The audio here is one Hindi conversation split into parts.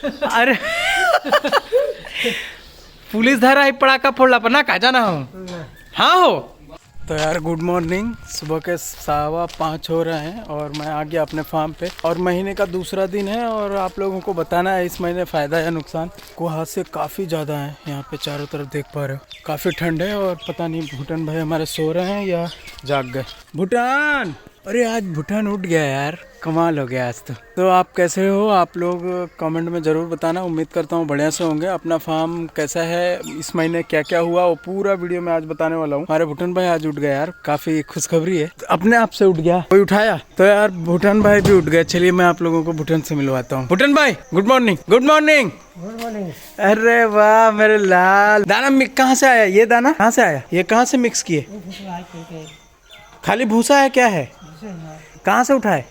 अरे पुलिस धरा ही पड़ाका फोड़ला पर ना, कहा जाना हो? हाँ हो। तो यार गुड मॉर्निंग, सुबह के 5:15 हो रहे हैं और मैं आ गया अपने फार्म पे। और महीने का दूसरा दिन है और आप लोगों को बताना है इस महीने फ़ायदा या नुकसान। कुहासे काफ़ी ज़्यादा है यहाँ पे, चारों तरफ देख पा रहे हो, काफ़ी ठंड है। और पता नहीं भूटान भाई हमारे सो रहे हैं या जाग गए। भूटान, अरे आज भूटान उठ गया यार, कमाल हो गया आज तो आप कैसे हो? आप लोग कमेंट में ज़रूर बताना, उम्मीद करता हूँ बढ़िया से होंगे। अपना फार्म कैसा है, इस महीने क्या क्या हुआ, वो पूरा वीडियो में आज बताने वाला हूँ। हमारे भूटान भाई आज उठ गए यार, काफ़ी खुशखबरी है। अपने आप से उठ गया, कोई उठाया? तो यार भूटान भाई भी उठ गए। चलिए मैं आप लोगों को भूटान से मिलवाता हूँ। भूटान भाई good morning. Good morning. Good morning. अरे वाह मेरे लाल, दाना मिक्स कहाँ से आया? ये दाना कहाँ से आया? ये कहाँ से मिक्स किए? खाली भूसा है, क्या है? कहाँ से उठाए?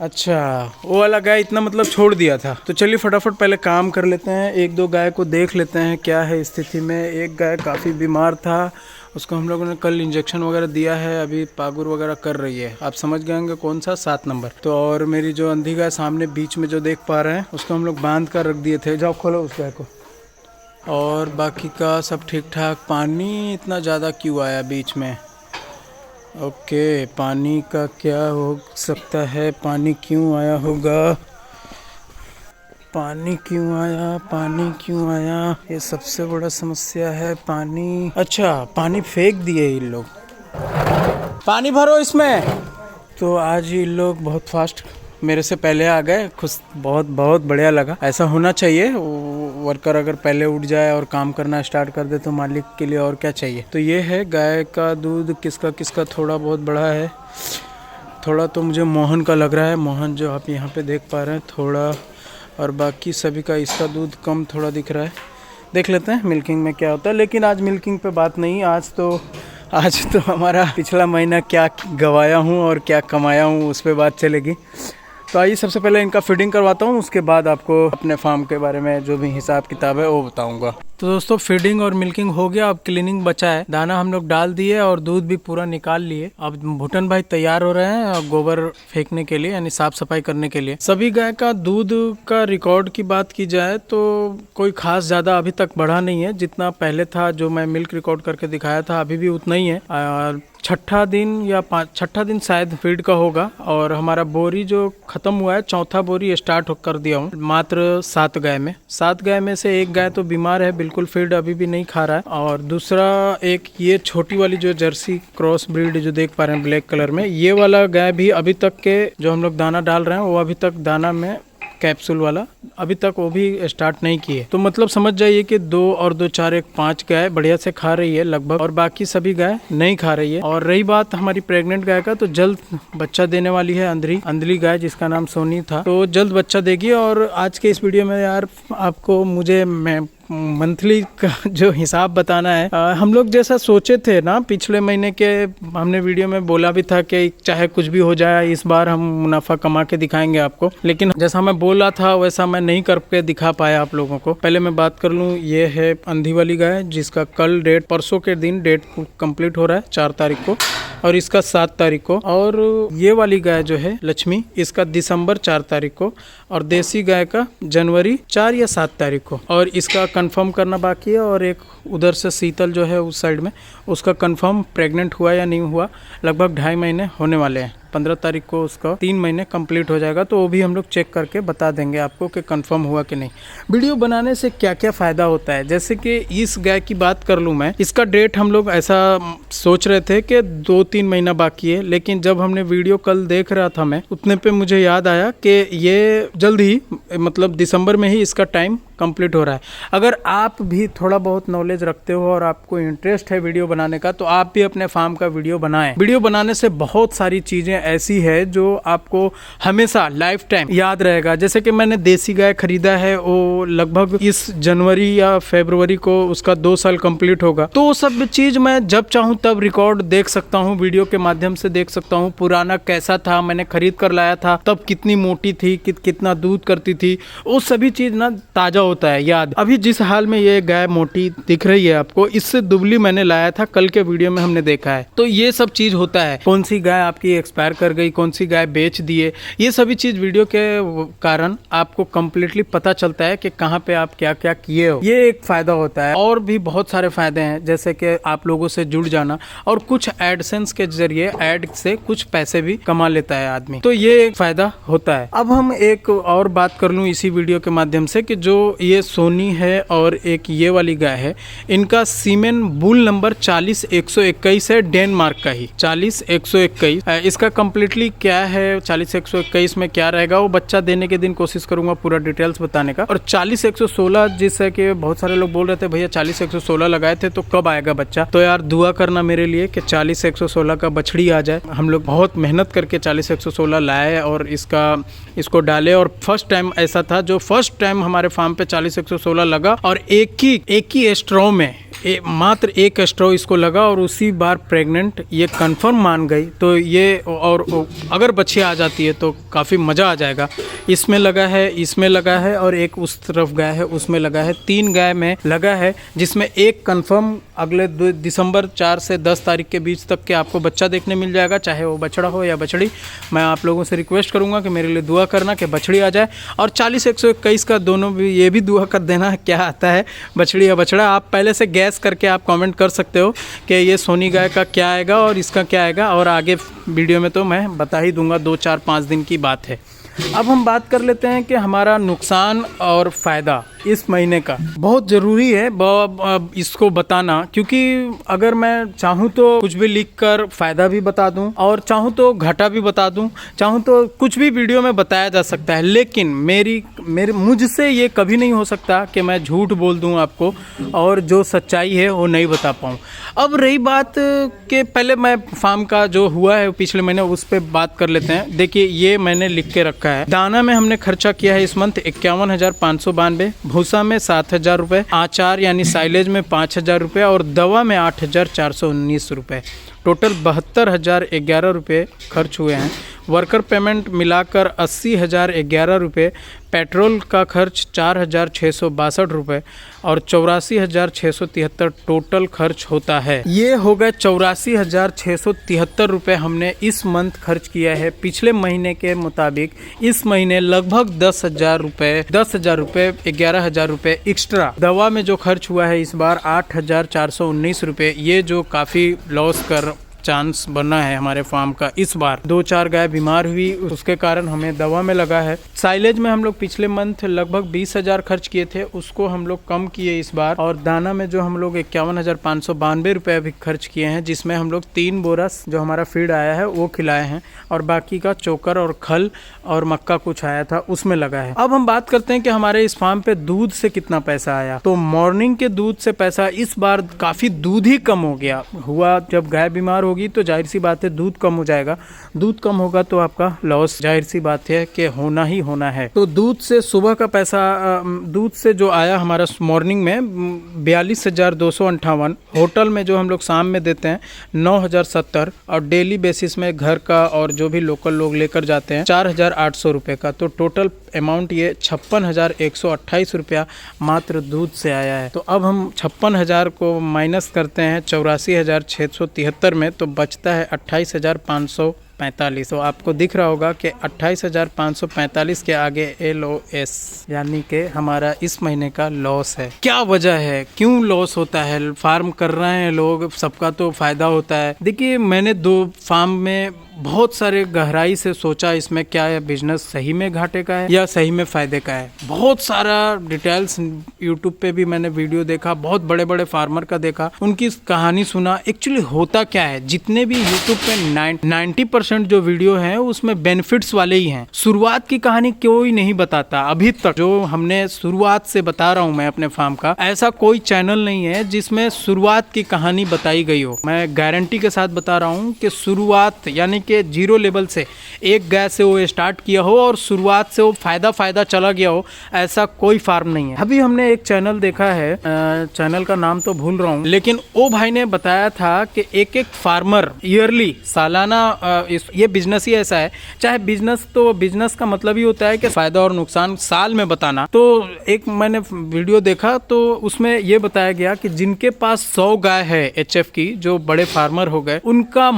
अच्छा, वो वाला गाय इतना मतलब छोड़ दिया था। तो चलिए फटाफट पहले काम कर लेते हैं, एक दो गाय को देख लेते हैं क्या है स्थिति में। एक गाय काफ़ी बीमार था, उसको हम लोगों ने कल इंजेक्शन वगैरह दिया है, अभी पागुर वगैरह कर रही है। आप समझ गए होंगे कौन सा, 7 नंबर। तो और मेरी जो अंधी गाय सामने बीच में जो देख पा रहे हैं, उसको हम लोग बांध कर रख दिए थे। जाओ खोलो उस गाय को। और बाकी का सब ठीक ठाक। पानी इतना ज़्यादा क्यों आया बीच में? ओके, पानी का क्या हो सकता है? पानी क्यों आया होगा? पानी क्यों आया? पानी क्यों आया? ये सबसे बड़ा समस्या है, पानी। अच्छा, पानी फेंक दिए इन लोग। पानी भरो इसमें। तो आज ये लोग बहुत फास्ट मेरे से पहले आ गए, खुश, बहुत बहुत बढ़िया लगा। ऐसा होना चाहिए, वर्कर अगर पहले उठ जाए और काम करना स्टार्ट कर दे तो मालिक के लिए और क्या चाहिए। तो ये है गाय का दूध, किसका किसका थोड़ा बहुत बढ़ा है। थोड़ा तो मुझे मोहन का लग रहा है, मोहन जो आप यहाँ पे देख पा रहे हैं थोड़ा, और बाकी सभी का इसका दूध कम थोड़ा दिख रहा है। देख लेते हैं मिल्किंग में क्या होता है। लेकिन आज मिल्किंग पे बात नहीं, आज तो हमारा पिछला महीना क्या गवाया हूँ और क्या कमाया हूँ उस पर बात चलेगी। तो आइए सबसे पहले इनका फीडिंग करवाता हूँ, उसके बाद आपको अपने फार्म के बारे में जो भी हिसाब किताब है वो बताऊंगा। तो दोस्तों फीडिंग और मिल्किंग हो गया, अब क्लीनिंग बचा है। दाना हम लोग डाल दिए और दूध भी पूरा निकाल लिए। अब भूटान भाई तैयार हो रहे हैं गोबर फेंकने के लिए, यानी साफ सफाई करने के लिए। सभी गाय का दूध का रिकॉर्ड की बात की जाए तो कोई खास ज्यादा अभी तक बढ़ा नहीं है, जितना पहले था जो मैं मिल्क रिकॉर्ड करके दिखाया था अभी भी उतना ही है। और छठा दिन शायद फीड का होगा। और हमारा बोरी जो खत्म हुआ है, चौथा बोरी स्टार्ट कर दिया हूँ मात्र 7 गाय में। 7 गाय में से एक गाय तो बीमार है, बिल्कुल फीड अभी भी नहीं खा रहा है। और दूसरा एक ये छोटी वाली जो जर्सी क्रॉस ब्रीड जो देख पा रहे हैं ब्लैक कलर में, ये वाला गाय भी अभी तक के जो हम लोग दाना डाल रहे हैं वो अभी तक दाना में कैप्सूल वाला अभी तक वो भी स्टार्ट नहीं किए। तो मतलब समझ जाइए कि 2 और 2 4 1 5 गाय बढ़िया से खा रही है लगभग, और बाकी सभी गाय नहीं खा रही है। और रही बात हमारी प्रेग्नेंट गाय का, तो जल्द बच्चा देने वाली है अंधली गाय जिसका नाम सोनी था, तो जल्द बच्चा देगी। और आज के इस वीडियो में यार आपको मुझे मंथली का जो हिसाब बताना है। हम लोग जैसा सोचे थे ना पिछले महीने के, हमने वीडियो में बोला भी था कि चाहे कुछ भी हो जाए इस बार हम मुनाफा कमा के दिखाएंगे आपको, लेकिन जैसा मैं बोला था वैसा मैं नहीं करके दिखा पाया आप लोगों को। पहले मैं बात कर लूँ, ये है अंधी वाली गाय जिसका कल परसों के दिन डेट कंप्लीट हो रहा है 4 तारीख को, और इसका 7 तारीख को। और ये वाली गाय जो है लक्ष्मी, इसका दिसंबर 4 तारीख को, और देसी गाय का जनवरी 4 या 7 तारीख को। और इसका कंफर्म करना बाकी है। और एक उधर से शीतल जो है उस साइड में, उसका कंफर्म प्रेग्नेंट हुआ या नहीं हुआ, लगभग 2.5 महीने होने वाले हैं। 15 तारीख को उसका 3 महीने कंप्लीट हो जाएगा, तो वो भी हम लोग चेक करके बता देंगे आपको कि कंफर्म हुआ कि नहीं। वीडियो बनाने से क्या क्या फ़ायदा होता है, जैसे कि इस गाय की बात कर लूँ मैं, इसका डेट हम लोग ऐसा सोच रहे थे कि 2-3 महीना बाकी है, लेकिन जब हमने वीडियो कल देख रहा था मैं, उतने पे मुझे याद आया कि ये जल्द ही मतलब दिसंबर में ही इसका टाइम कंप्लीट हो रहा है। अगर आप भी थोड़ा बहुत नॉलेज रखते हो और आपको इंटरेस्ट है वीडियो बनाने का, तो आप भी अपने फार्म का वीडियो बनाएं। वीडियो बनाने से बहुत सारी चीज़ें ऐसी है जो आपको हमेशा लाइफ टाइम याद रहेगा। जैसे कि मैंने देसी गाय खरीदा है, वो लगभग इस जनवरी या फरवरी को उसका 2 साल कंप्लीट होगा, तो वो सब चीज़ मैं जब चाहूँ तब रिकॉर्ड देख सकता हूँ, वीडियो के माध्यम से देख सकता हूँ। पुराना कैसा था, मैंने खरीद कर लाया था तब कितनी मोटी थी, कितना दूध करती थी, वो सभी चीज़ ना ताज़ा होता है याद। अभी जिस हाल में ये गाय मोटी दिख रही है आपको, इससे दुबली मैंने लाया था, कल के वीडियो में हमने देखा है। तो ये सब चीज़ होता है। कौन सी गाय आपकी एक्सपायर एक्सपायर कर गई, कौन सी गाय बेच दिए, ये सभी चीज़ वीडियो के कारण आपको कम्प्लीटली पता चलता है कि कहाँ पे आप क्या क्या किए हो। ये एक फ़ायदा होता है। और भी बहुत सारे फ़ायदे हैं, जैसे कि आप लोगों से जुड़ जाना और कुछ एडसेंस के जरिए ऐड से कुछ पैसे भी कमा लेता है आदमी, तो ये एक फ़ायदा होता है। अब हम एक और बात कर लूँ इसी वीडियो के माध्यम से कि जो ये सोनी है और एक ये वाली गाय है, इनका सीमेन बुल नंबर 40121 है, डेनमार्क का ही 40121। इसका कम्प्लीटली क्या है, 40121 में क्या रहेगा वो बच्चा देने के दिन कोशिश करूंगा पूरा डिटेल्स बताने का। और 40116 जिससे कि बहुत सारे लोग बोल रहे थे भैया 40116 लगाए थे तो कब आएगा बच्चा, तो यार दुआ करना मेरे लिए कि 40116 का बछड़ी आ जाए। हम लोग बहुत मेहनत करके 40116 लाए और इसको डाले, और फर्स्ट टाइम ऐसा था, जो फर्स्ट टाइम हमारे फार्म पे 40116 लगा और एक ही स्ट्रॉ में मात्र एक स्ट्रॉ इसको लगा और उसी बार प्रेग्नेंट ये कंफर्म मान गई। तो ये और अगर बच्ची आ जाती है तो काफ़ी मज़ा आ जाएगा। इसमें लगा है और एक उस तरफ गाय है उसमें लगा है, 3 गाय में लगा है, जिसमें एक कंफर्म अगले दिसंबर 4 से 10 तारीख के बीच तक के आपको बच्चा देखने मिल जाएगा, चाहे वो बछड़ा हो या बछड़ी। मैं आप लोगों से रिक्वेस्ट करूंगा कि मेरे लिए दुआ करना कि बछड़ी आ जाए। और 40121 का दोनों भी ये भी दुआ कर देना क्या आता है, बछड़ी या बछड़ा। आप पहले से गैस करके आप कमेंट कर सकते हो कि ये सोनी गाय का क्या आएगा और इसका क्या आएगा, और आगे वीडियो में तो मैं बता ही दूंगा, 2 4 5 दिन की बात है। अब हम बात कर लेते हैं कि हमारा नुकसान और फ़ायदा इस महीने का। बहुत ज़रूरी है इसको बताना, क्योंकि अगर मैं चाहूँ तो कुछ भी लिख कर फ़ायदा भी बता दूँ और चाहूँ तो घाटा भी बता दूँ, चाहूँ तो कुछ भी वीडियो में बताया जा सकता है, लेकिन मुझसे ये कभी नहीं हो सकता कि मैं झूठ बोल दूँ आपको और जो सच्चाई है वो नहीं बता पाऊँ। अब रही बात कि पहले मैं फार्म का जो हुआ है पिछले महीने उस पर बात कर लेते हैं। देखिए ये मैंने लिख के रखा है। दाना में हमने खर्चा किया है इस मंथ 51,592, भूसा में 7,000 रुपये, आचार यानी साइलेज में 5,000 रुपये और दवा में 8,419 रुपये। टोटल 72,011 रुपये खर्च हुए हैं। वर्कर पेमेंट मिलाकर 80,011 रुपये, पेट्रोल का खर्च 4,662 रुपये और 84,673 टोटल खर्च होता है। ये हो गए 84,673 रुपये हमने इस मंथ खर्च किया है। पिछले महीने के मुताबिक इस महीने लगभग 10,000 रुपये 11,000 रुपये एक्स्ट्रा। दवा में जो खर्च हुआ है इस बार 8,419 रुपये, ये जो काफ़ी लॉस कर चांस बना है हमारे फार्म का इस बार। 2-4 गाय बीमार हुई, उसके कारण हमें दवा में लगा है। साइलेज में हम लोग पिछले मंथ लगभग 20,000 खर्च किए थे, उसको हम लोग कम किए इस बार। और दाना में जो हम लोग 51,592 रुपये अभी खर्च किए हैं, जिसमें हम लोग 3 बोरस जो हमारा फीड आया है वो खिलाए हैं और बाकी का चोकर और खल और मक्का कुछ आया था उसमें लगा है। अब हम बात करते हैं कि हमारे इस फार्म पे दूध से कितना पैसा आया। तो मॉर्निंग के दूध से पैसा इस बार काफ़ी दूध ही कम हो गया हुआ। जब गाय बीमार होगी तो जाहिर सी बात है दूध कम हो जाएगा, दूध कम होगा तो आपका लॉस जाहिर सी बात है कि होना ही होना है। तो दूध से सुबह का पैसा, दूध से जो आया हमारा मॉर्निंग में 42,258, होटल में जो हम लोग शाम में देते हैं 9,070 और डेली बेसिस में घर का और जो भी लोकल लोग लेकर जाते हैं 4,800 रुपये का। तो टोटल अमाउंट ये 56,128 रुपया मात्र दूध से आया है। तो अब हम 56,000 को माइनस करते हैं 84,673 में, तो बचता है 28,545। तो आपको दिख रहा होगा कि 28,545 के आगे LOS यानी कि हमारा इस महीने का लॉस है। क्या वजह है, क्यों लॉस होता है? फार्म कर रहे हैं लोग, सबका तो फायदा होता है। देखिए मैंने 2 फार्म में बहुत सारे गहराई से सोचा, इसमें क्या है, बिजनेस सही में घाटे का है या सही में फ़ायदे का है। बहुत सारा डिटेल्स यूट्यूब पे भी मैंने वीडियो देखा, बहुत बड़े बड़े फार्मर का देखा, उनकी कहानी सुना। एक्चुअली होता क्या है, जितने भी यूट्यूब पे 90% जो वीडियो हैं उसमें बेनिफिट्स वाले ही हैं। शुरुआत की कहानी कोई नहीं बताता अभी तक। जो हमने शुरुआत से बता रहा हूँ मैं अपने फार्म का, ऐसा कोई चैनल नहीं है जिसमें शुरुआत की कहानी बताई गई हो। मैं गारंटी के साथ बता रहा हूँ कि शुरुआत यानी के 0 लेवल से एक गाय से वो स्टार्ट किया हो और शुरुआत से वो फायदा चला गया हो, ऐसा कोई फार्म नहीं है। अभी हमने एक चैनल देखा है, चैनल का नाम तो भूल रहा हूँ, लेकिन वो भाई ने बताया था कि एक फार्मर ईयरली सालाना ये बिजनेस ही ऐसा है, चाहे बिजनेस, तो बिजनेस का मतलब ही होता है कि फायदा और नुकसान साल में बताना। तो एक मैंने वीडियो देखा तो उसमें ये बताया गया कि जिनके पास 100 गाय है HF की, जो बड़े फार्मर हो गए, उनका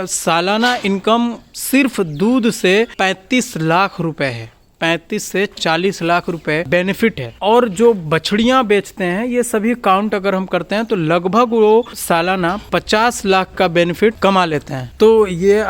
सालाना इनकम सिर्फ दूध से 35 लाख रुपए है। 35 से 40 लाख रुपए बेनिफिट है। और जो बछड़ियां बेचते हैं ये सभी काउंट अगर हम करते हैं तो लगभग वो सालाना 50 लाख का बेनिफिट कमा लेते हैं। तो ये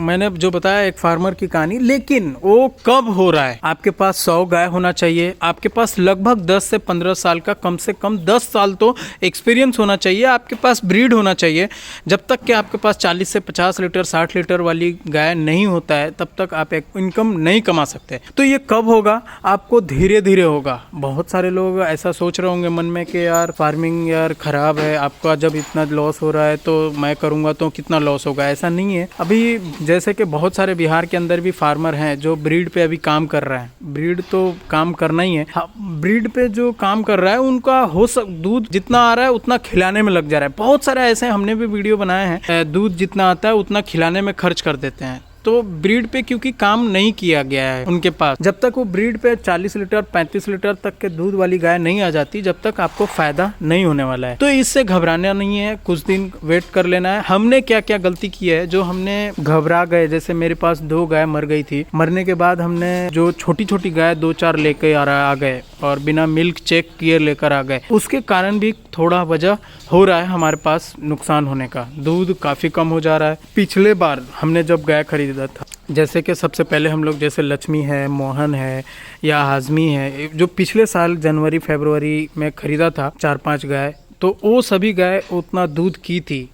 मैंने जो बताया एक फार्मर की कहानी, लेकिन वो कब हो रहा है? आपके पास 100 गाय होना चाहिए, आपके पास लगभग 10 से 15 साल का, कम से कम 10 साल तो एक्सपीरियंस होना चाहिए, आपके पास ब्रीड होना चाहिए। जब तक कि आपके पास 40 से 50 लीटर 60 लीटर वाली गाय नहीं होता है तब तक आप एक इनकम नहीं कमा सकते। तो ये कब होगा? आपको धीरे धीरे होगा। बहुत सारे लोग ऐसा सोच रहे होंगे मन में कि यार फार्मिंग यार खराब है, आपका जब इतना लॉस हो रहा है तो मैं करूंगा तो कितना लॉस होगा। ऐसा नहीं है। अभी जैसे कि बहुत सारे बिहार के अंदर भी फार्मर हैं जो ब्रीड पे अभी काम कर रहे हैं। ब्रीड तो काम करना ही है। ब्रीड पे जो काम कर रहा है उनका दूध जितना आ रहा है उतना खिलाने में लग जा रहा है। बहुत सारे ऐसे हमने भी वीडियो बनाए हैं, दूध जितना आता है उतना खिलाने में खर्च कर देते हैं। तो ब्रीड पे क्योंकि काम नहीं किया गया है उनके पास, जब तक वो ब्रीड पे 40 लीटर 35 लीटर तक के दूध वाली गाय नहीं आ जाती जब तक आपको फायदा नहीं होने वाला है। तो इससे घबराना नहीं है, कुछ दिन वेट कर लेना है। हमने क्या क्या गलती की है जो हमने घबरा गए, जैसे मेरे पास 2 गाय मर गई थी। मरने के बाद हमने जो छोटी छोटी गाय 2-4 लेके आ गए और बिना मिल्क चेक किए लेकर आ गए। उसके कारण भी थोड़ा वजह हो रहा है हमारे पास नुकसान होने का। दूध काफी कम हो जा रहा है। पिछले बार हमने जब गाय खरीदा था, जैसे कि सबसे पहले हम लोग जैसे लक्ष्मी है, मोहन है या हाजमी है, जो पिछले साल जनवरी फरवरी में खरीदा था 4-5 गाय, तो वो सभी गाय उतना दूध की थी।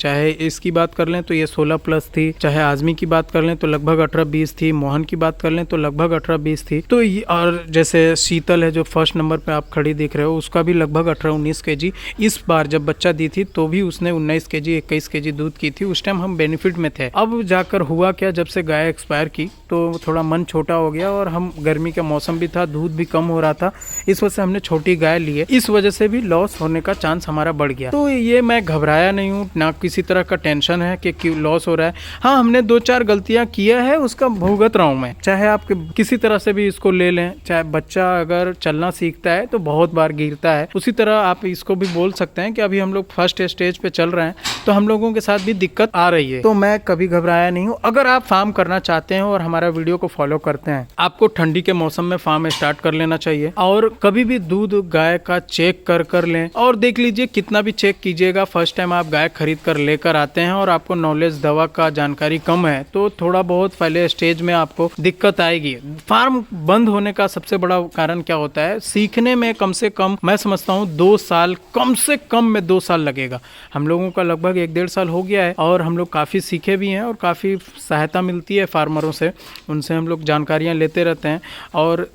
चाहे इसकी बात कर लें तो ये 16+ थी, चाहे आजमी की बात कर लें तो लगभग 18-20 थी, मोहन की बात कर लें तो लगभग 18-20 थी। तो और जैसे शीतल है जो फर्स्ट नंबर पे आप खड़ी देख रहे हो, उसका भी लगभग 18-19 केजी इस बार जब बच्चा दी थी तो भी उसने 19 केजी 21 केजी दूध की थी। उस टाइम हम बेनिफिट में थे। अब जाकर हुआ क्या, जब से गाय एक्सपायर की तो थोड़ा मन छोटा हो गया और हम गर्मी का मौसम भी था, दूध भी कम हो रहा था, इस वजह से हमने छोटी गाय ली है। इस वजह से भी लॉस होने का चांस हमारा बढ़ गया। तो ये मैं घबराया नहीं हूँ, ना किसी तरह का टेंशन है कि क्यों लॉस हो रहा है। हाँ, हमने 2-4 गलतियां किया है, उसका भुगत रहा हूँ मैं। चाहे आप किसी तरह से भी इसको ले लें, चाहे बच्चा अगर चलना सीखता है तो बहुत बार गिरता है, उसी तरह आप इसको भी बोल सकते हैं कि अभी हम लोग फर्स्ट स्टेज पे चल रहे हैं तो हम लोगों के साथ भी दिक्कत आ रही है। तो मैं कभी घबराया नहीं हूँ। अगर आप फार्म करना चाहते हैं और हमारा वीडियो को फॉलो करते हैं, आपको ठंडी के मौसम में फार्म स्टार्ट कर लेना चाहिए। और कभी भी दूध गाय का चेक कर लें और देख लीजिए, कितना भी चेक कीजिएगा, फर्स्ट टाइम आप गाय खरीद कर लेकर आते हैं और आपको नॉलेज दवा का जानकारी कम है तो थोड़ा बहुत पहले स्टेज में आपको दिक्कत आएगी। फार्म बंद होने का सबसे बड़ा कारण क्या होता है? सीखने में कम से कम मैं समझता हूँ 2 साल, कम से कम में 2 साल लगेगा। हम लोगों का लगभग 1-1.5 साल हो गया है और हम लोग काफ़ी सीखे भी हैं और काफ़ी सहायता मिलती है फार्मरों से, उनसे हम लोग जानकारियाँ लेते रहते हैं। और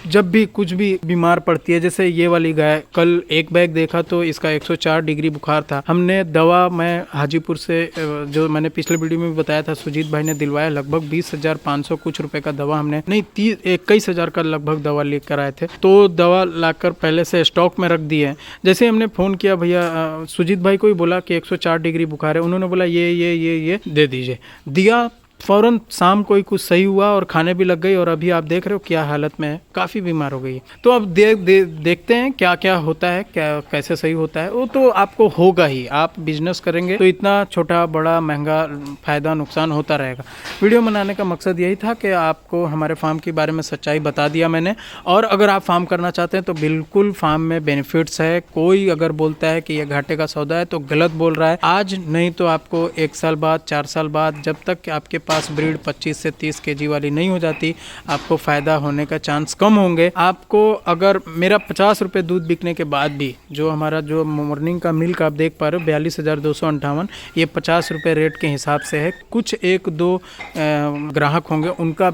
जब भी कुछ भी बीमार पड़ती है, जैसे ये वाली गाय, कल एक बैग देखा तो इसका 104 डिग्री बुखार था। हमने दवा, मैं हाजीपुर से, जो मैंने पिछले वीडियो में भी बताया था, सुजीत भाई ने दिलवाया, लगभग 20,500 कुछ रुपए का दवा हमने, नहीं 21,000 का लगभग दवा लेकर आए थे। तो दवा लाकर पहले से स्टॉक में रख दी है। जैसे हमने फ़ोन किया, भैया सुजीत भाई को ही बोला कि 104 डिग्री बुखार है, उन्होंने बोला ये दे दीजिए, दिया। फौरन शाम को ही कुछ सही हुआ और खाने भी लग गई और अभी आप देख रहे हो क्या हालत में है, काफ़ी बीमार हो गई है। तो अब देखते हैं क्या क्या होता है, क्या कैसे सही होता है। वो तो आपको होगा ही, आप बिजनेस करेंगे तो इतना छोटा बड़ा महंगा फ़ायदा नुकसान होता रहेगा। वीडियो बनाने का मकसद यही था कि आपको हमारे फार्म के बारे में सच्चाई बता दिया मैंने। और अगर आप फार्म करना चाहते हैं तो बिल्कुल फार्म में बेनिफिट्स है। कोई अगर बोलता है कि यह घाटे का सौदा है तो गलत बोल रहा है। आज नहीं तो आपको 1 साल बाद, 4 साल बाद, जब तक आपके पास ब्रीड 25 से 30 केजी वाली नहीं हो जाती, आपको फ़ायदा होने का चांस कम होंगे। आपको अगर मेरा 50 रुपये दूध बिकने के बाद भी, जो हमारा जो मॉर्निंग का मिल्क आप देख पा रहे हो 42,258, ये 50 रुपये रेट के हिसाब से है। कुछ 1-2 ग्राहक होंगे उनका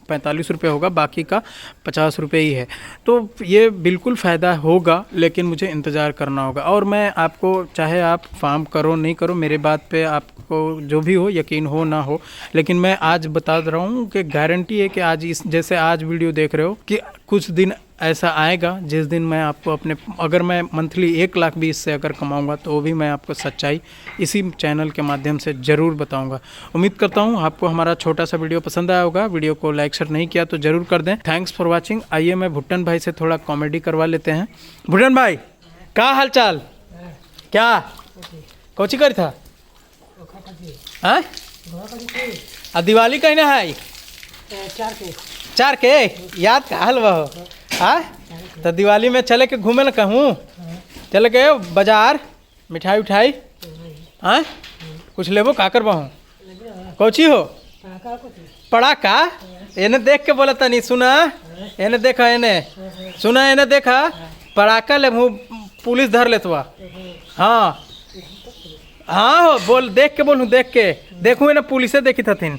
45 रुपये होगा, बाकी का 50 रुपये ही है। तो ये बिल्कुल फ़ायदा होगा, लेकिन मुझे इंतज़ार करना होगा। और मैं आपको, चाहे आप फार्म करो नहीं करो, मेरे बात पे आपको जो भी हो यकीन हो ना हो, लेकिन मैं आज बता रहा हूँ कि गारंटी है कि आज जैसे आज वीडियो देख रहे हो कि कुछ दिन ऐसा आएगा जिस दिन मैं आपको अपने, अगर मैं मंथली 1 लाख भी इससे अगर कमाऊंगा तो वो भी मैं आपको सच्चाई इसी चैनल के माध्यम से ज़रूर बताऊंगा। उम्मीद करता हूं आपको हमारा छोटा सा वीडियो पसंद आया होगा। वीडियो को लाइक शेयर नहीं किया तो ज़रूर कर दें। Thanks for watching. आइए मैं भुट्टन भाई से थोड़ा कॉमेडी करवा लेते हैं। भुट्टन भाई, क्या हाल चाल? क्या कोची कर था? आ दिवाली कहना है 4 के याद का हलवा हो। हाँ तो दिवाली में चले के घूमे न कहूँ, चले के बाजार मिठाई उठाई। हाँ कुछ लेबो का कर बहु कौची हो पड़ाका। एने देख के बोला तनी सुना, एने देखा एने सुना, एने देखा पड़ाका ले पुलिस धर लेतवा। हाँ हाँ हो बोल, देख के बोलूँ, देख के देखूँ ना पुलिसे देखी थथिन।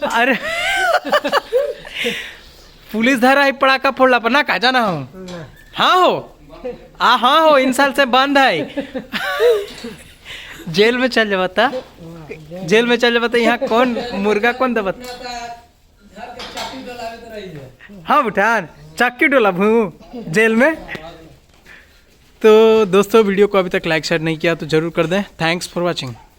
अरे पुलिस धरा है पड़ाका फोड़ला पर ना का जाना हूँ। हाँ हो हाँ हो इन साल से बंद है। जेल में चल जाता, जेल में चल जाता। यहाँ कौन मुर्गा कौन दबता। हाँ बुठान चक्की डोला भू जेल में। तो दोस्तों वीडियो को अभी तक लाइक शेयर नहीं किया तो जरूर कर दें। Thanks for watching.